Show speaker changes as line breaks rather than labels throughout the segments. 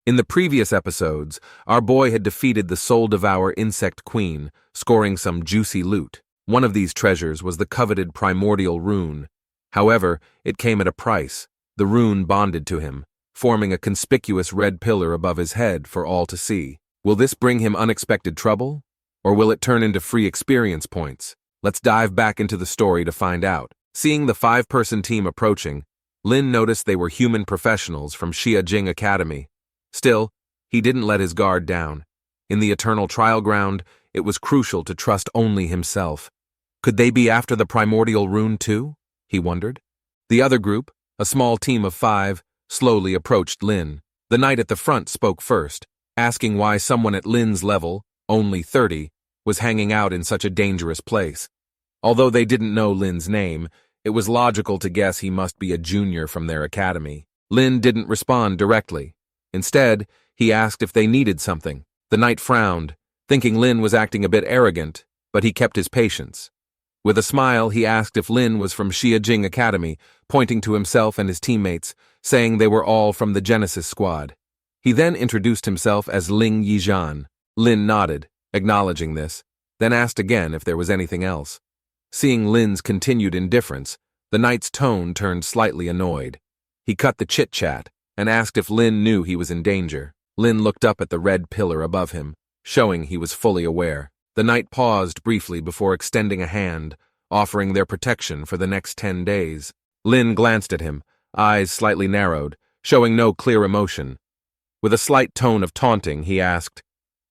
In the previous episodes, our boy had defeated the Soul Devour Insect Queen, scoring some juicy loot. One of these treasures was the coveted Primordial Rune. However, it came at a price. The rune bonded to him, forming a conspicuous red pillar above his head for all to see. Will this bring him unexpected trouble? Or will it turn into free experience points? Let's dive back into the story to find out. Seeing the 5-person team approaching, Lin noticed they were human professionals from Xiajing Academy. Still, he didn't let his guard down. In the eternal trial ground, it was crucial to trust only himself. Could they be after the Primordial Rune too? He wondered. The other group, a small team of 5, slowly approached Lin. The knight at the front spoke first, asking why someone at Lin's level, only 30, was hanging out in such a dangerous place. Although they didn't know Lin's name, it was logical to guess he must be a junior from their academy. Lin didn't respond directly. Instead, he asked if they needed something. The knight frowned, thinking Lin was acting a bit arrogant, but he kept his patience. With a smile, he asked if Lin was from Xiajing Academy, pointing to himself and his teammates, saying they were all from the Genesis squad. He then introduced himself as Ling Yizhan. Lin nodded, acknowledging this, then asked again if there was anything else. Seeing Lin's continued indifference, the knight's tone turned slightly annoyed. He cut the chit-chat and asked if Lin knew he was in danger. Lin looked up at the red pillar above him, showing he was fully aware. The knight paused briefly before extending a hand, offering their protection for the next 10 days. Lin glanced at him, eyes slightly narrowed, showing no clear emotion. With a slight tone of taunting, he asked,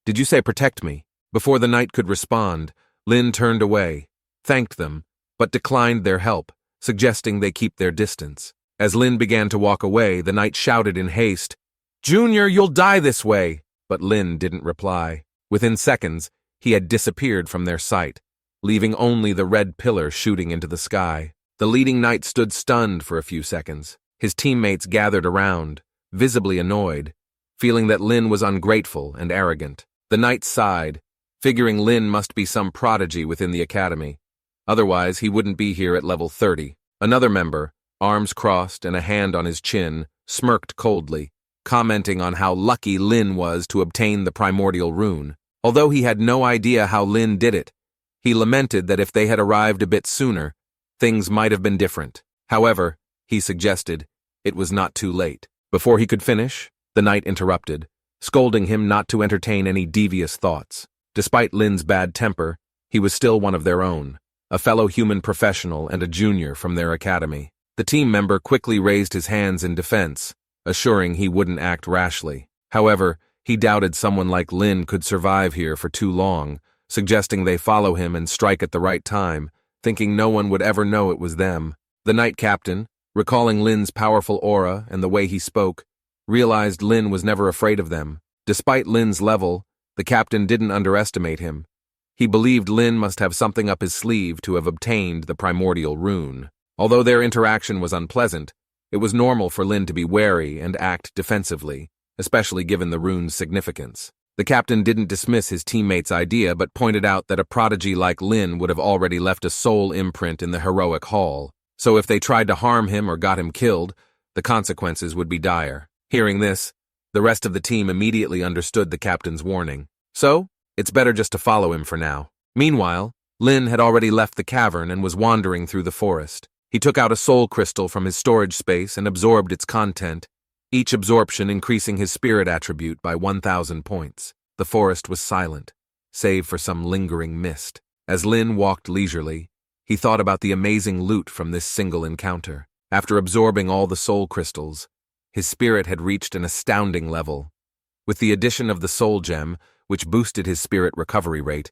"Did you say protect me?" Before the knight could respond, Lin turned away, thanked them, but declined their help, suggesting they keep their distance. As Lin began to walk away, the knight shouted in haste, "Junior, you'll die this way!" But Lin didn't reply. Within seconds, he had disappeared from their sight, leaving only the red pillar shooting into the sky. The leading knight stood stunned for a few seconds. His teammates gathered around, visibly annoyed, feeling that Lin was ungrateful and arrogant. The knight sighed, figuring Lin must be some prodigy within the academy. Otherwise, he wouldn't be here at level 30. Another member, arms crossed and a hand on his chin, smirked coldly, commenting on how lucky Lin was to obtain the Primordial Rune. Although he had no idea how Lin did it, he lamented that if they had arrived a bit sooner, things might have been different. However, he suggested, it was not too late. Before he could finish, the knight interrupted, scolding him not to entertain any devious thoughts. Despite Lin's bad temper, he was still one of their own, a fellow human professional and a junior from their academy. The team member quickly raised his hands in defense, assuring he wouldn't act rashly. However, he doubted someone like Lin could survive here for too long, suggesting they follow him and strike at the right time, thinking no one would ever know it was them. The knight captain, recalling Lin's powerful aura and the way he spoke, realized Lin was never afraid of them. Despite Lin's level, the captain didn't underestimate him. He believed Lin must have something up his sleeve to have obtained the Primordial Rune. Although their interaction was unpleasant, it was normal for Lin to be wary and act defensively, especially given the rune's significance. The captain didn't dismiss his teammates' idea but pointed out that a prodigy like Lin would have already left a soul imprint in the heroic hall, so if they tried to harm him or got him killed, the consequences would be dire. Hearing this, the rest of the team immediately understood the captain's warning. So, it's better just to follow him for now. Meanwhile, Lin had already left the cavern and was wandering through the forest. He took out a soul crystal from his storage space and absorbed its content, each absorption increasing his spirit attribute by 1,000 points. The forest was silent, save for some lingering mist. As Lin walked leisurely, he thought about the amazing loot from this single encounter. After absorbing all the soul crystals, his spirit had reached an astounding level. With the addition of the soul gem, which boosted his spirit recovery rate,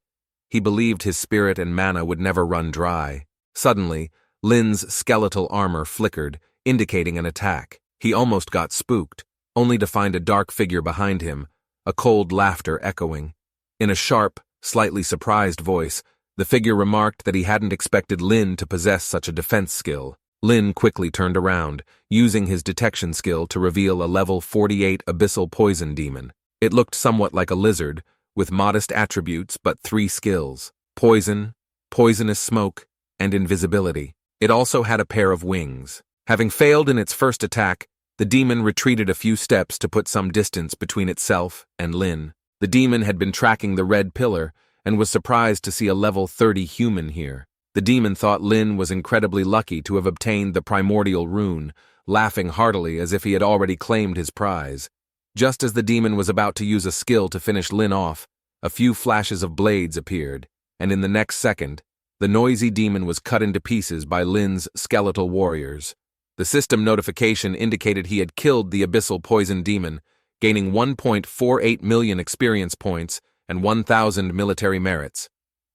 he believed his spirit and mana would never run dry. Suddenly, Lin's skeletal armor flickered, indicating an attack. He almost got spooked, only to find a dark figure behind him, a cold laughter echoing. In a sharp, slightly surprised voice, the figure remarked that he hadn't expected Lin to possess such a defense skill. Lin quickly turned around, using his detection skill to reveal a level 48 abyssal poison demon. It looked somewhat like a lizard, with modest attributes but 3 skills: poison, poisonous smoke, and invisibility. It also had a pair of wings. Having failed in its first attack, The demon retreated a few steps to put some distance between itself and Lin. The demon had been tracking the red pillar and was surprised to see a level 30 human here. The demon thought Lin was incredibly lucky to have obtained the primordial rune, laughing heartily as if he had already claimed his prize. Just as the demon was about to use a skill to finish Lin off, a few flashes of blades appeared, and in the next second, the noisy demon was cut into pieces by Lin's skeletal warriors. The system notification indicated he had killed the abyssal poison demon, gaining 1.48 million experience points and 1,000 military merits.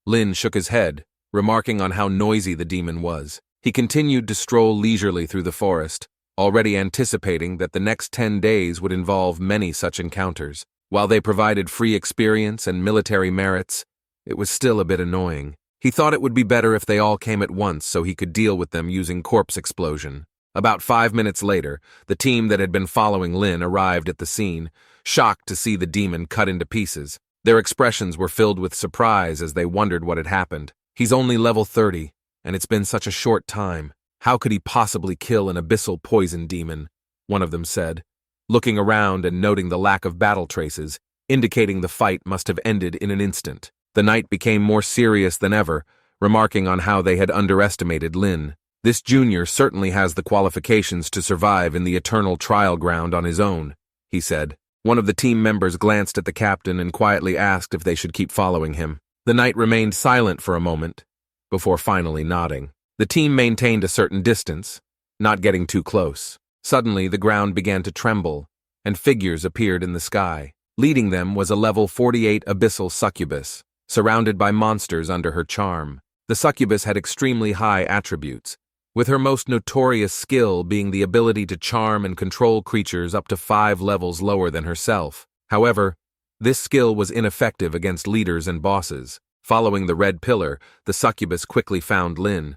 Lin shook his head, remarking on how noisy the demon was. He continued to stroll leisurely through the forest, already anticipating that the next 10 days would involve many such encounters. While they provided free experience and military merits, it was still a bit annoying. He thought it would be better if they all came at once so he could deal with them using corpse explosion. About 5 minutes later, the team that had been following Lin arrived at the scene, shocked to see the demon cut into pieces. Their expressions were filled with surprise as they wondered what had happened. He's only level 30, and it's been such a short time. How could he possibly kill an abyssal poison demon? One of them said, looking around and noting the lack of battle traces, indicating the fight must have ended in an instant. The knight became more serious than ever, remarking on how they had underestimated Lin. This junior certainly has the qualifications to survive in the eternal trial ground on his own, he said. One of the team members glanced at the captain and quietly asked if they should keep following him. The knight remained silent for a moment, before finally nodding. The team maintained a certain distance, not getting too close. Suddenly, the ground began to tremble, and figures appeared in the sky. Leading them was a level 48 abyssal succubus, surrounded by monsters under her charm. The succubus had extremely high attributes, with her most notorious skill being the ability to charm and control creatures up to 5 levels lower than herself. However, this skill was ineffective against leaders and bosses. Following the red pillar, the succubus quickly found Lin.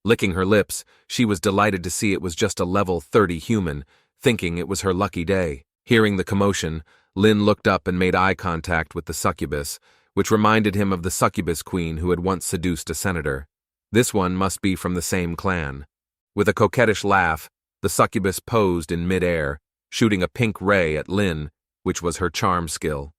Licking her lips, she was delighted to see it was just a level 30 human, thinking it was her lucky day. Hearing the commotion, Lin looked up and made eye contact with the succubus, which reminded him of the succubus queen who had once seduced a senator. This one must be from the same clan. With a coquettish laugh, the succubus posed in mid-air, shooting a pink ray at Lin, which was her charm skill.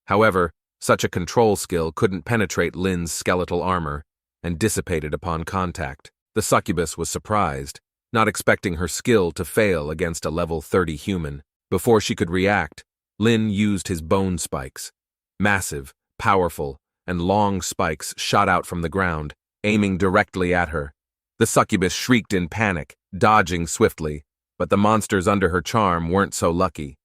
However, such a control skill couldn't penetrate Lin's skeletal armor, and dissipated upon contact. The succubus was surprised, not expecting her skill to fail against a level 30 human. Before she could react, Lin used his bone spikes. Massive, powerful, and long spikes shot out from the ground, aiming directly at her. The succubus shrieked in panic, dodging swiftly, but the monsters under her charm weren't so lucky.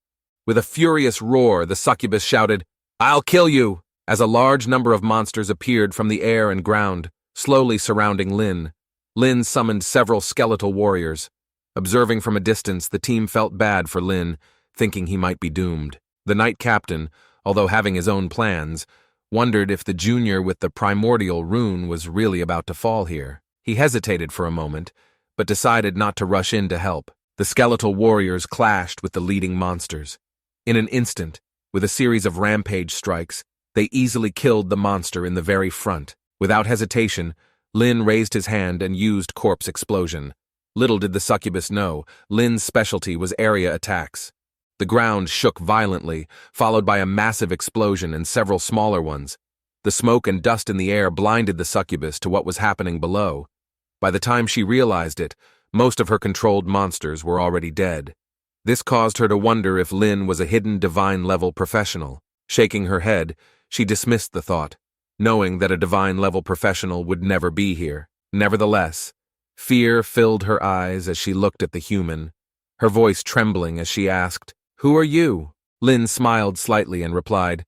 With a furious roar, the succubus shouted, "I'll kill you!" as a large number of monsters appeared from the air and ground, slowly surrounding Lin. Lin summoned several skeletal warriors. Observing from a distance, the team felt bad for Lin, thinking he might be doomed. The knight captain, although having his own plans, wondered if the junior with the primordial rune was really about to fall here. He hesitated for a moment, but decided not to rush in to help. The skeletal warriors clashed with the leading monsters. In an instant, with a series of rampage strikes, they easily killed the monster in the very front. Without hesitation, Lin raised his hand and used corpse explosion. Little did the succubus know, Lin's specialty was area attacks. The ground shook violently, followed by a massive explosion and several smaller ones. The smoke and dust in the air blinded the succubus to what was happening below. By the time she realized it, most of her controlled monsters were already dead. This caused her to wonder if Lin was a hidden divine-level professional. Shaking her head, she dismissed the thought, knowing that a divine-level professional would never be here. Nevertheless, fear filled her eyes as she looked at the human, her voice trembling as she asked, "Who are you?" Lin smiled slightly and replied,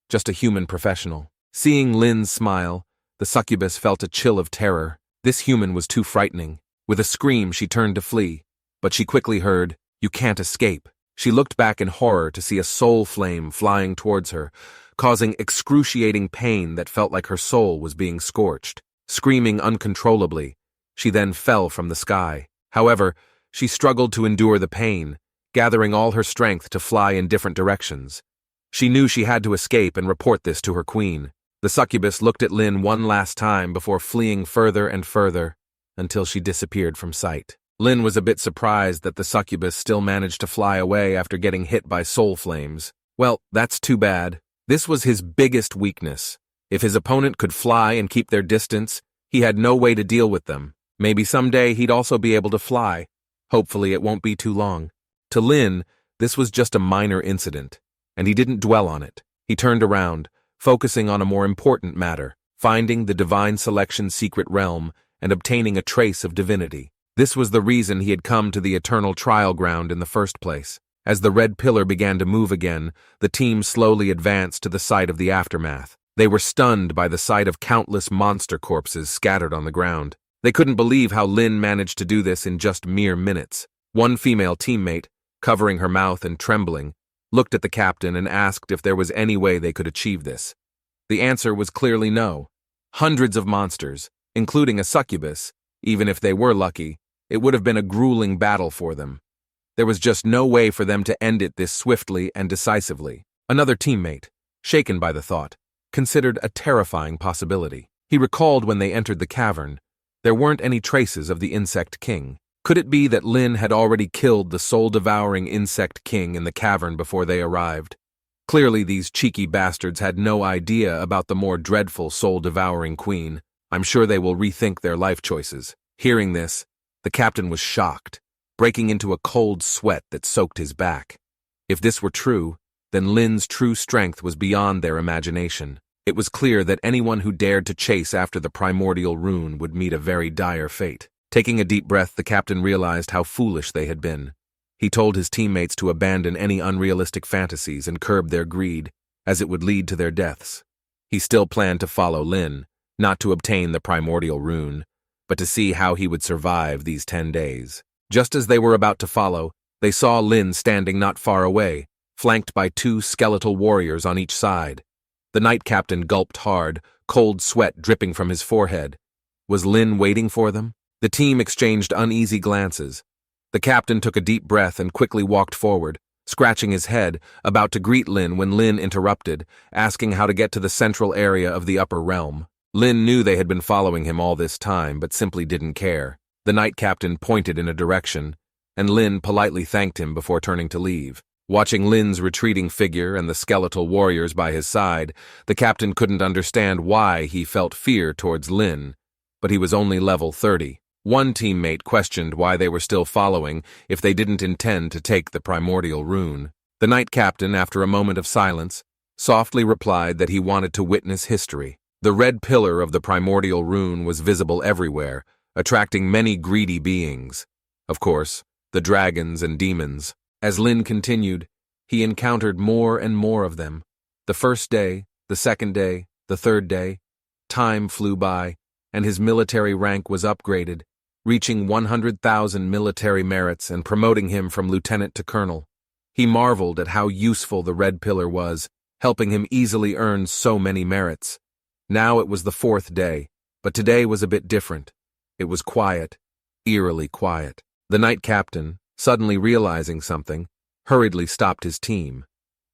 "Just a human professional." Seeing Lin's smile, the succubus felt a chill of terror. This human was too frightening. With a scream, she turned to flee, but she quickly heard, "You can't escape." She looked back in horror to see a soul flame flying towards her, causing excruciating pain that felt like her soul was being scorched. Screaming uncontrollably, she then fell from the sky. However, she struggled to endure the pain, gathering all her strength to fly in different directions. She knew she had to escape and report this to her queen. The succubus looked at Lin one last time before fleeing further and further, until she disappeared from sight. Lin was a bit surprised that the succubus still managed to fly away after getting hit by soul flames. Well, that's too bad. This was his biggest weakness. If his opponent could fly and keep their distance, he had no way to deal with them. Maybe someday he'd also be able to fly. Hopefully it won't be too long. To Lin, this was just a minor incident, and he didn't dwell on it. He turned around, focusing on a more important matter, finding the divine selection's secret realm and obtaining a trace of divinity. This was the reason he had come to the eternal trial ground in the first place. As the red pillar began to move again, the team slowly advanced to the site of the aftermath. They were stunned by the sight of countless monster corpses scattered on the ground. They couldn't believe how Lin managed to do this in just mere minutes. One female teammate, covering her mouth and trembling, looked at the captain and asked if there was any way they could achieve this. The answer was clearly no. Hundreds of monsters, including a succubus, even if they were lucky, it would have been a grueling battle for them. There was just no way for them to end it this swiftly and decisively. Another teammate, shaken by the thought, considered a terrifying possibility. He recalled when they entered the cavern, there weren't any traces of the Insect King. Could it be that Lin had already killed the soul-devouring Insect King in the cavern before they arrived? Clearly these cheeky bastards had no idea about the more dreadful soul-devouring queen. I'm sure they will rethink their life choices. Hearing this, the captain was shocked, breaking into a cold sweat that soaked his back. If this were true, then Lin's true strength was beyond their imagination. It was clear that anyone who dared to chase after the primordial rune would meet a very dire fate. Taking a deep breath, the captain realized how foolish they had been. He told his teammates to abandon any unrealistic fantasies and curb their greed, as it would lead to their deaths. He still planned to follow Lin, not to obtain the primordial rune, but to see how he would survive these 10 days. Just as they were about to follow, they saw Lin standing not far away, flanked by 2 skeletal warriors on each side. The night captain gulped hard, cold sweat dripping from his forehead. Was Lin waiting for them? The team exchanged uneasy glances. The captain took a deep breath and quickly walked forward, scratching his head, about to greet Lin when Lin interrupted, asking how to get to the central area of the upper realm. Lin knew they had been following him all this time, but simply didn't care. The night captain pointed in a direction, and Lin politely thanked him before turning to leave. Watching Lin's retreating figure and the skeletal warriors by his side, the captain couldn't understand why he felt fear towards Lin, but he was only level 30. One teammate questioned why they were still following if they didn't intend to take the primordial rune. The night captain, after a moment of silence, softly replied that he wanted to witness history. The red pillar of the primordial rune was visible everywhere, attracting many greedy beings. Of course, the dragons and demons. As Lin continued, he encountered more and more of them. The first day, the second day, the third day. Time flew by, and his military rank was upgraded, reaching 100,000 military merits and promoting him from lieutenant to colonel. He marveled at how useful the red pillar was, helping him easily earn so many merits. Now it was the 4th day, but today was a bit different. It was quiet, eerily quiet. The night captain, suddenly realizing something, hurriedly stopped his team.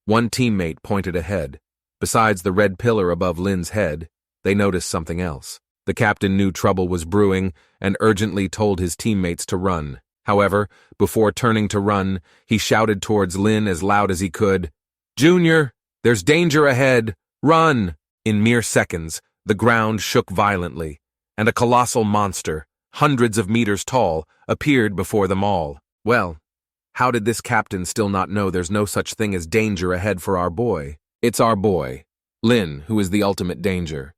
One teammate pointed ahead. Besides the red pillar above Lin's head, they noticed something else. The captain knew trouble was brewing and urgently told his teammates to run. However, before turning to run, he shouted towards Lin as loud as he could, "Junior, there's danger ahead! Run!" In mere seconds, the ground shook violently, and a colossal monster, hundreds of meters tall, appeared before them all. Well, how did this captain still not know there's no such thing as danger ahead for our boy? It's our boy, Lin, who is the ultimate danger.